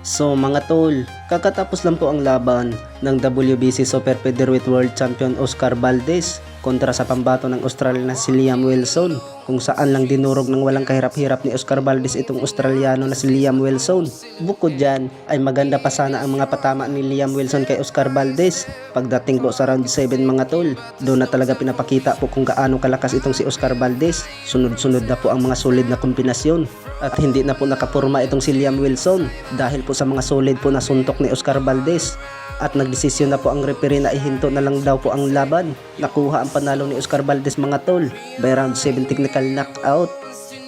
So mga tol, kakatapos lang po ang laban ng WBC Super Featherweight World Champion Oscar Valdez kontra sa pambato ng Australian na si Liam Wilson, kung saan lang dinurog ng walang kahirap-hirap ni Oscar Valdez itong Australiano na si Liam Wilson. Bukod dyan ay maganda pa sana ang mga patama ni Liam Wilson kay Oscar Valdez. Pagdating po sa round 7 mga tol, doon na talaga pinapakita po kung gaano kalakas itong si Oscar Valdez. Sunod-sunod na po ang mga solid na kombinasyon at hindi na po nakapurma itong si Liam Wilson dahil po sa mga solid po na suntok ni Oscar Valdez. At nagdesisyon na po ang referee na ihinto na lang daw po ang laban. Nakuha ang panalo ni Oscar Valdez mga tol by round 7 technical knockout.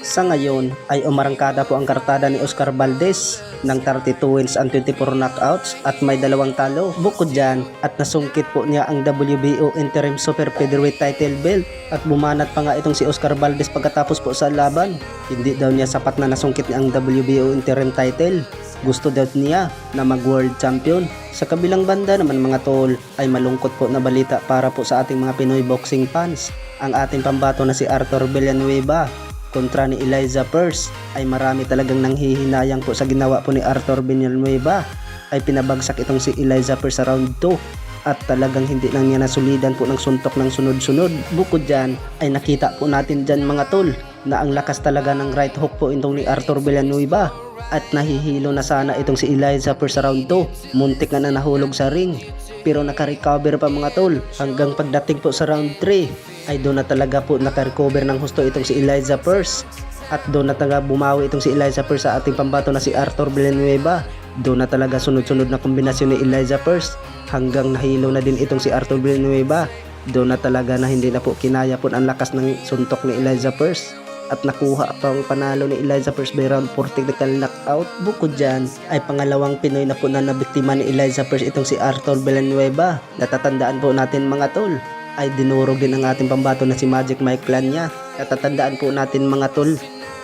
Sa ngayon ay umarangkada po ang kartada ni Oscar Valdez ng 32 wins and 24 knockouts at may 2 talo. Bukod dyan at nasungkit po niya ang WBO Interim Super Featherweight title belt at bumanat pa nga itong si Oscar Valdez pagkatapos po sa laban. Hindi daw niya sapat na nasungkit niya ang WBO Interim title. Gusto daw niya na mag-world champion. Sa kabilang banda naman mga tol ay malungkot po na balita para po sa ating mga Pinoy boxing fans. Ang ating pambato na si Arthur Villanueva kontra ni Elijah Pearce ay marami talagang nanghihinayang po sa ginawa po ni Arthur Villanueva. Ay pinabagsak itong si Elijah Pearce sa round 2 at talagang hindi lang niya nasulidan po ng suntok ng sunod-sunod. Bukod dyan ay nakita po natin dyan mga tol na ang lakas talaga ng right hook po itong ni Arthur Villanueva. At nahihilo na sana itong si Elijah Pearce sa round 2. Muntik na nahulog sa ring. Pero nakarecover pa mga tol. Hanggang pagdating po sa round 3 ay doon na talaga po nakarecover ng husto itong si Elijah Pearce. At doon na talaga bumawi itong si Elijah Pearce sa ating pambato na si Arthur Villanueva. Doon na talaga sunod-sunod na kombinasyon ni Elijah Pearce. Hanggang nahilo na din itong si Arthur Villanueva. Doon na talaga na hindi na po kinaya po ang lakas ng suntok ni Elijah Pearce. At nakuha pa ang panalo ni Elijah Pearce by round 4 technical knockout. Bukod dyan ay pangalawang Pinoy na po na nabiktima ni Elijah Pearce itong si Arthur Villanueva. Natatandaan po natin mga tol ay dinurog din ang ating pambato na si Magic Mike Plania. Natatandaan po natin mga tol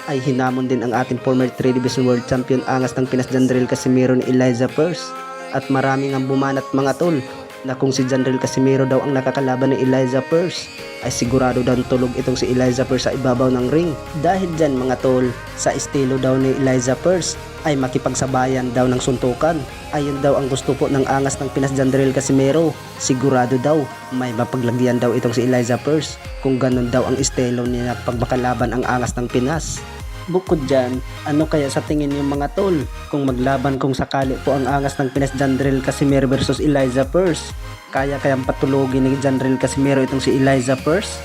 ay hinamon din ang ating former 3 Division World Champion angas ng Pinas Jandrel Casimiro ni Elijah Pearce. At maraming ang bumanat mga tol na kung si Jandrel Casimiro daw ang nakakalaban ni Elijah Pearce ay sigurado daw tulog itong si Elijah Pearce sa ibabaw ng ring. Dahil dyan mga tol, sa estilo daw ni Elijah Pearce ay makipagsabayan daw ng suntukan. Ayun daw ang gusto po ng angas ng Pinas Jandrel Casimiro. Sigurado daw may mapaglagyan daw itong si Elijah Pearce kung ganun daw ang estilo niya pagmakalaban ang angas ng Pinas. Bukod dyan, ano kaya sa tingin yung mga tol kung maglaban kung sakali po ang angas ng Pinas Jandrel Casimiro versus Elijah Pearce? Kaya kayang patulogin ni Jandrel Casimiro itong si Elijah Pearce?